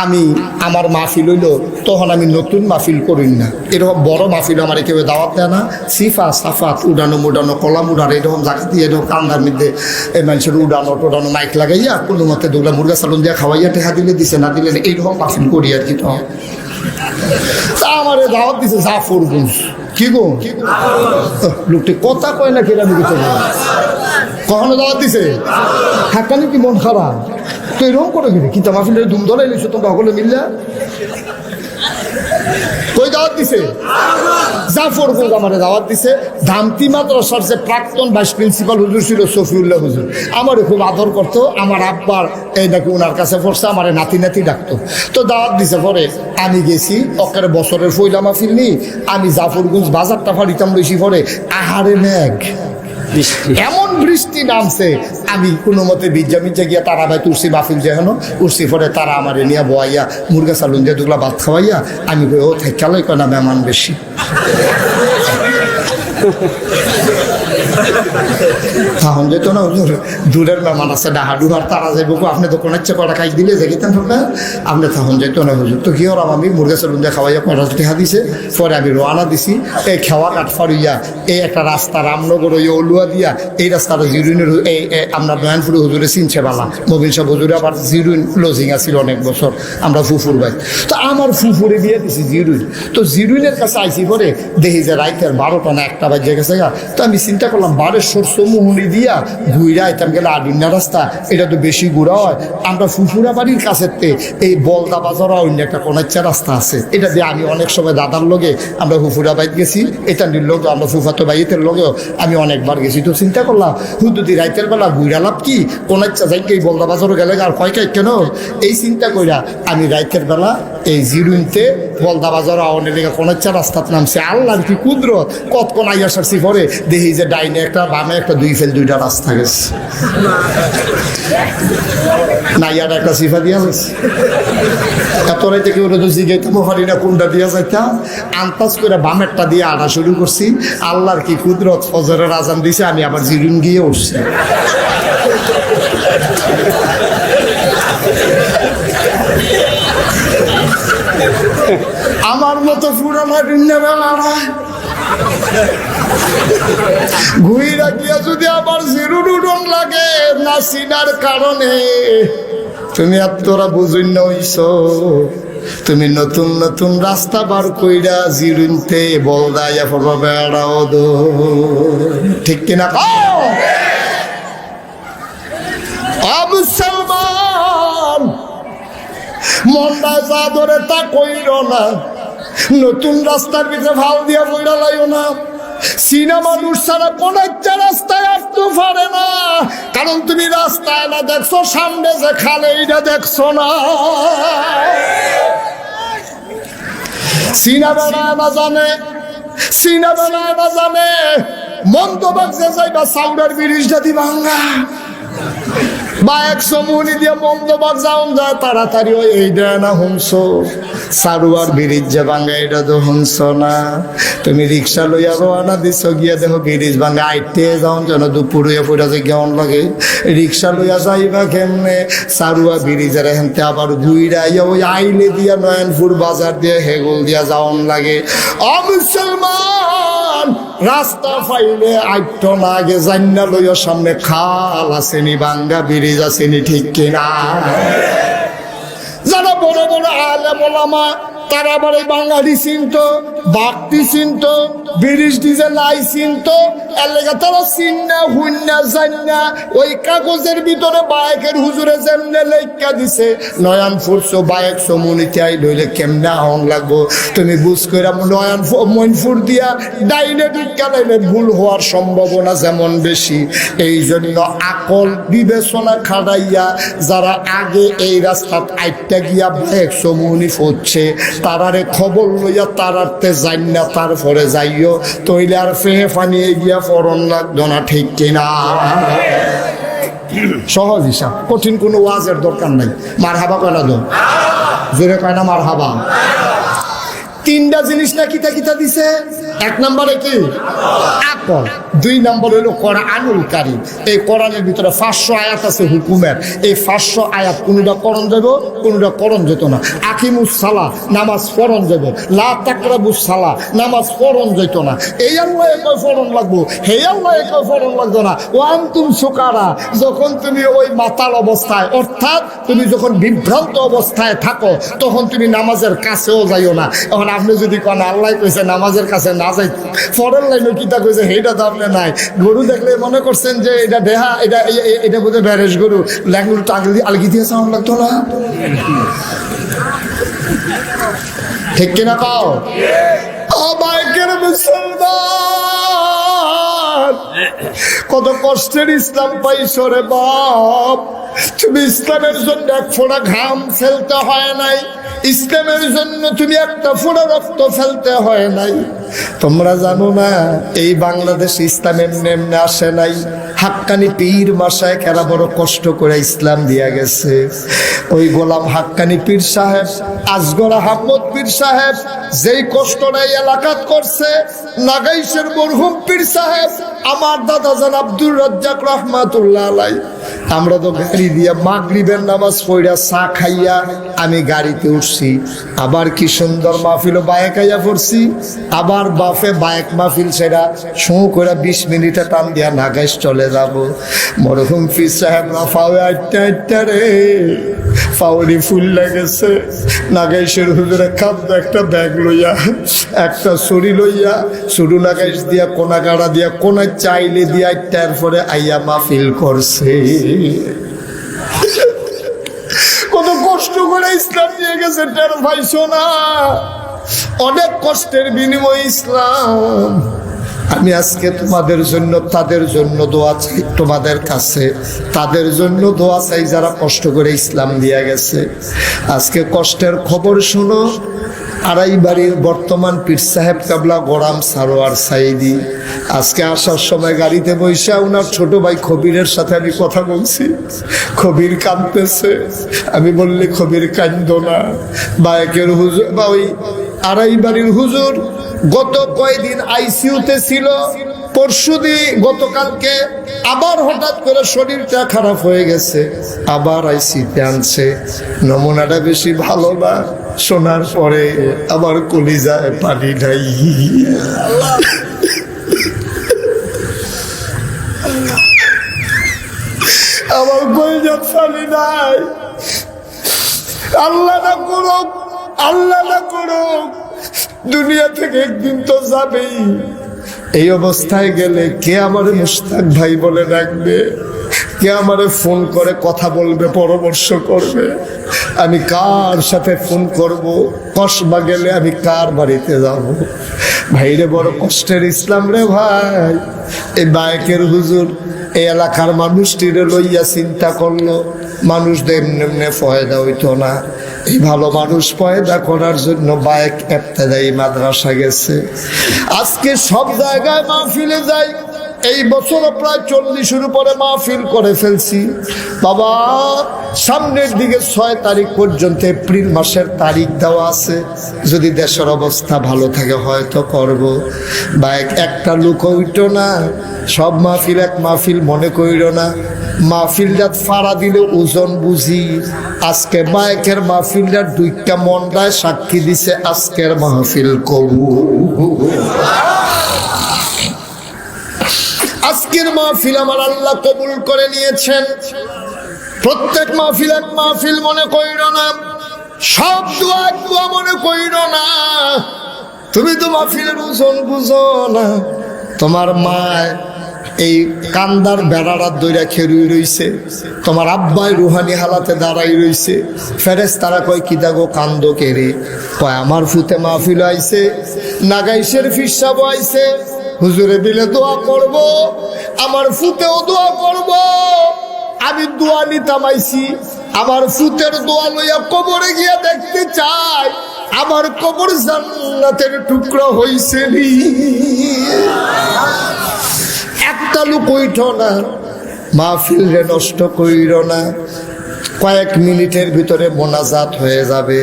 আমি আমার মাহফিল হইল তখন আমি নতুন মাহফিল করি না, এরকম বড় মাহফিল আমার কেউ দাওয়াত দেয় না। সিফা সাফাত উডানো মুডানো কলাম উড়ানো এরকম জায়গা দিয়ে এরকম কান্দার মধ্যে এই মানুষের উডানো টোডানো মাইক লাগাইয়া কোনো মতে দুগুলা মুরগা সালন দিয়া খাওয়াইয়া টেহা দিলে দিছে, না দিলে এইরকম মাহফিল করি আর কি। তখন তা আমার দাওয়াত দিছে জাফরগঞ্জ। কি গো লোকটি কথা কয় না কেন কখনো দাওয়াত দিছে? হাক্কানি কি মন খারাপ তো এরকম করে গেলে কিন্তু মাহফিল ধুম ধরে নিছো তোমরা সকলে মিললে কই দাওয়াত দিছে? জাফরগঞ্জ আমার দাওয়াত দিছে। ধামতি মাদ্রাসার যে প্রাক্তন ভাইস প্রিন্সিপাল হুজুর ছিল সফিউল্লাহ হুজুর, আমার খুব আদর করতো। আমার আব্বার এই নাকি ওনার কাছে পড়ছে, আমার নাতি নাতি ডাকতো। তো দাওয়াত দিছে পরে আমি গেছি অকারে বছরের ফইলা মাহফিল নি, আমি জাফরগঞ্জ বাজারটা ফাড়িতাম বেশি পরে আহারে মেঘ এমন বৃষ্টি নামছে, আমি কোনো মতে ভিজা মিজা গিয়া তারা ভাই তুলসি মাহফিল যেন উঠছি পরে তারা আমার নিয়ে বয়াইয়া মুরগা চালুন দিয়ে দুগুলা ভাত খাওয়াইয়া আমি কই ও থেকালই কেনা মেহমান বেশি। তখন যেত না হুজুর দূরের মেহমান আছে ডাহাডুহার তারা যাইব, আপনি তো কোনো ইচ্ছে কটা খাই দিলে যে গেতেন আপনি তখন যেত না হুজুর। তো কি হলাম আমি মুরগা চালুন দিয়ে খাওয়াইয়া কটা টেহা দিছে পরে আমি রোয়ানা দিছি। এই খেওয়া কাঠফাড়িয়া এই একটা রাস্তা রামনগর ওই অলুয়া দিয়া এই রাস্তাটা জিরুইনের এই আপনার নয়নপুরে হুজুরে চিনছে বালা মবিন সাহেব হুজুরে আবার জিরুইন ক্লোজিং আছিল অনেক বছর, আমরা ফুফুর ভাই। তো আমার ফুফুরে দিয়ে দিছি জিরুইন। তো জিরুইনের কাছে আইসি পরে দেখি যে রাইতের 12টা না 1টা বাজে গেছে গা। তো আমি চিন্তা করলাম বারেশ্বর সমুহনি দিয়া ঘুইরা আইতাম গেলে আডিনা রাস্তা, এটা তো বেশি ঘুরা হয়। আমরা ফুফুরা বাড়ির কাছেতে এই বলদা বাজারা অন্য একটা কোনাচ্চা রাস্তা আছে, এটা দিয়ে আমি অনেক সময় দাদার লগে আমরা ফুফুরা বাইত গেছি, এটা লোক আমরা ফুফাতো বাইতের লগেও আমি অনেকবার গেছি। তো চিন্তা করলাম হুদুদি রাইতের বেলা ঘুইরা লাভ কি, কোনাচ্চা যাই এই বলদা বাজারও গেলে আর কয়কাই কেন, এই চিন্তা কইরা আমি রাইতের বেলা এই জিরুইনতে বলদা বাজার আওয়ানের লেগে কোনাচ্চা রাস্তার নামছে। আল্লাহর কি কুদরত, কতক্ষণ আইয়া সারছি পরে দেখি যে ডাইনে একটা বামে একটা 2 ফেল 2টা রাস্তা গেছে, নাইয়ার একটা সিফা দিয়া গেছে। এত রাইতে কেউ তো জিগাইতে পারি না কোনটা দিয়া যাইতাম, আন্তাজ করে বামেরটা দিয়ে আড়া শুরু করছি। আল্লাহর কি কুদরত, ফজরের আজান দিছে আমি আবার জিরুন গিয়ে উঠছি। আমার মতো পুরানা ডিন্নাবেলা ঘুইরা গিয়া যদি আবার জিরুন উডন লাগে না চিনার কারণে, তুমি আর তোরা বুঝুন না হইছ, তুমি নতুন নতুন রাস্তা বার কইরা জিরুনতে বলদাইয়া পড়বা বেড়াও দো, ঠিক কিনা? মুসলমান মনটা যা ধরে তা কইর না, নতুন রাস্তার ভিতরে ভাল দিয়া বইরা লাইও না। চীনা মানুষ ছাড়া কোন একটা রাস্তায় আসতে পারে না, কারণ তুমি রাস্তায় না দেখছো, সামনে যে খালে এইটা দেখছো না। চীনা বেড়ায় না জানে, চীনা বেড়ায় না জানে মন্তবাক যে যাইবা সাউডার ব্রিজটা দি ভাঙ্গা বা 100 মুনি দিয়ে মন্তবাক যাওন যায় তাড়াতাড়ি ওই এইটা না হুমছো সারুয়ার ব্রিজ যে ভাঙ্গা এটা তো হুমছো না। তুমি রিক্সা লইয়া রওনা দিছ গিয়া দেখো ব্রিজ ভাঙ্গা আইতে যাওন যেন দুপুর হইয়া পড়া যে কেমন লাগে, রিক্সা লইয়া যাইবা কেমনে সারুয়া ব্রিজের হেনতে আবার ঘুইরা ওই আইলে দিয়া নয়নপুর বাজার দিয়ে হেগল দিয়া যাওন লাগে। মুসলমান রাস্তা ফাইলে আইতো না আগে জান্না লইয়া সামনে খাল আসেনি ভাঙ্গা ব্রিজ আসেনি, ঠিক কিনা? যারা বড় বড় আলেম ওলামা তারা আবার এই বাঙালি চিনতো, বাগতি চিনতো, ব্রিজ ডিজে নাই চিনতো, এর লেগে তারা চিন্না হুন্না জান্না ওই কাগজের ভিতরে বায়েকের হুজুরে যেমনে লেখা দিছে নয়নপুর বায়েক সমুনিতে আই লইলে কেমনে আহন লাগবো, তুমি বুঝ করে মইনপুর দিয়া ডাইনে ঢুকা লাইলে ভুল হওয়ার সম্ভাবনা যেমন বেশি। এই জন্য আকল বিবেচনা খাড়াইয়া যারা আগে এই রাস্তাত আইটা গিয়া বায়েক সমুনি হচ্ছে তারারে খবর লইয়া তারাতে যাই না, তারপরে যাইও তৈলে আর ফেহে ফানিয়ে গিয়া ফরন লাগতো না, ঠিক কিনা? সহজ হিসাব, কঠিন কোনো ওয়াজের দরকার নাই। মার হাবা কয়না দো জোরে কয় না মার হাবা। তিনটা জিনিস না কিতা কিতা দিছে। এক নম্বরে কি আকল, দুই নম্বর হলো কোরআনুল কারীম। এই কোরআনের ভিতরে 500 আয়াত আছে হুকুমের। এই 500 আয়াত কোনটা করণ যাব, কোনটা করণ যেত না। আকিমুস সালাহ, নামাজ পড়ন যাব। লা তাকরাবুস সালাহ, নামাজ পড়ন যেত না। এই আল্লাহ কয় পড়ন লাগবো, হে আল্লাহ কয় পড়ন লাগতো না। ও আনতুম সুকারা, যখন তুমি ওই মাতাল অবস্থায়, অর্থাৎ তুমি যখন বিভ্রান্ত অবস্থায় থাকো, তখন তুমি নামাজের কাছেও যাইও না। এখন আপনি যদি কোন আল্লাহ কইছে নামাজের কাছে না যাই, ফরের লাইনে কিতা কইছে সেইটা তো আপনি নাই। গরু দেখলে মনে করছেন যে এটা দেহা, এটা বোধ হয় ব্যারেজ গরু, ল্যাঙ্গুর আলগি দিয়ে সাউন্ড লাগতো না। ঠিক কিনা কাও? বাইকের মুসলমান, কত কষ্টের ইসলাম পাইছো রে বাপ। তুমি ইসলামের জন্য এক ফোঁটা ঘাম ফেলতে হয় নাই, ইসলামের জন্য তুমি একটা ফোঁটা রক্ত ফেলতে হয় নাই। তোমরা জানো না এই বাংলাদেশ ইসলামের নেমনে আসে নাই। হাক্কানি পীর মাশায়েখেরা বড় কষ্ট করে ইসলাম দিয়া গেছে। ওই গোলাম হাক্কানি পীর সাহেব, আসগর আহমদ পীর সাহেব যেই কষ্টটা এই এলাকাত করছে, নাগাইশের মরহুম পীর সাহেব আমার দাদা জান আব্দুর রাজ্জাক রহমাতুল্লাহ আলাই, আমরা তো গাড়ি দিয়া মাগরিবের নামাজ পড়া চা খাইয়া আমি গাড়িতে উঠছি। আবার কি সুন্দর মাহফিল বায়েক আইয়া পড়ছি। আবার বাফে বায়েক মাহফিল সেটা শো করে 20 মিনিটে টান দিয়া নাগাইশ চলে যাব। মরহুম পীর সাহেব রাফাওয়ে আটটা আটটা রে ফাউরি ফুল লাগেছে। নাগাইশের হুজুরে খাদ্য একটা ব্যাগ লইয়া, একটা ছড়ি লইয়া, শুরু নাগাইশ দিয়া কোনা গাড়া দিয়া কোনা চাইলে দিয়া আটটার পরে আইয়া মাহফিল করছে। কত কষ্ট করে ইসলাম নিয়ে গেছে টের পাইছো না? অনেক কষ্টের বিনিময় ইসলাম। আমি আজকে তোমাদের জন্য, তাদের জন্য দোয়া চাই তোমাদের কাছে, তাদের জন্য দোয়া চাই যারা কষ্ট করে ইসলাম দিয়ে গেছে। আজকে কষ্টের খবর শুনো। আড়াইবাড়ির বর্তমান পীর সাহেব কাবলা গোরাম সারোয়ার সাইদি আজকে আসার সময় গাড়িতে বৈশা ওনার ছোট ভাই খবিরের সাথে আমি কথা বলছি। খবির কাঁদতেছে। আমি বললি খবির কান্দো না, বায়েকের হুজুর বা ওই আড়াইবাড়ির হুজুর গত কয়দিন আইসিইউতে ছিল। পরশুদিন গতকালকে আবার হঠাৎ করে শরীরটা খারাপ হয়ে গেছে, আবার আইসিইউতে আনছে। নমুনাটা বেশি ভালো না। শোনার পরে আবার কলিজায় পানি নাই। আমার কলিজায় পানি নাই। আল্লাহ না করুক, আল্লাহ না করুক, দুনিয়া থেকে একদিন তো যাবেই। এই অবস্থায় গেলে কে আমার মুশতাক ভাই বলে ডাকবে, কে আমারে ফোন করে কথা বলবে, পরামর্শ করবে, আমি কার সাথে ফোন করব, কসবা গেলে আমি কার বাড়িতে যাব। ভাইরে বড় কষ্টের ইসলাম রে ভাই। এই বায়েকের হুজুর এই এলাকার মানুষটিরে লইয়া চিন্তা করলো, মানুষদের এমনি ফয়দা হইতো না। এই ভালো মানুষ পয়দা করার জন্য বায়েক ইবতেদায়ী মাদ্রাসা গেছে। আজকে সব জায়গায় মাহফিলে যাই। এই বছর প্রায় 40-এর উপরে মাহফিল করে ফেলছি বাবা। সামনের দিকে 6 তারিখ পর্যন্ত এপ্রিল মাসের তারিখ দেওয়া আছে। যদি দেশের অবস্থা ভালো থাকে হয়তো করব। বায়েক একটা লোক হইতো না, সব মাহফিল এক মাহফিল মনে কইরো না। মাহফিলটা ফাড়া দিলে ওজন বুঝি। আজকে বায়েকের মাহফিলটা 2টা মন্ডায় সাক্ষী দিছে আজকের মাহফিল কবুল। আজকের মাহফিল আমার আল্লাহ কবুল করে নিয়েছেন। প্রত্যেক মাহফিল এক মাহফিল মনে কইরো না, সব দোয়া এক দোয়া মনে কইরো না। তুমি তো মাহফিলের ওজন বুঝো না। তোমার মা এই কান্দার বেড়ারা দইরা খেরুই রইছে, তোমার আব্বাই রুহানি হালাতে দাঁড়াই রইছে। ফেরেশতারা কয় কি দাগো কান্দো কেরে? কয় আমার ফুতে মাহফিল আইছে, নাগাইশের ফিরসাব আইছে, হুজুরে দিলে দোয়া করব, আমার ফুতেও দোয়া করব। আমি দোয়া নিতাম আইছি, আমার ফুতের দোয়া লইয়া কবরে গিয়া দেখতে চাই আমার কবর জান্নাতের টুকরা হইছে নি। একটা লোক উঠো না, মাহফিল রে নষ্ট কইরো না। কয়েক মিনিটের ভিতরে মোনাজাত হয়ে যাবে।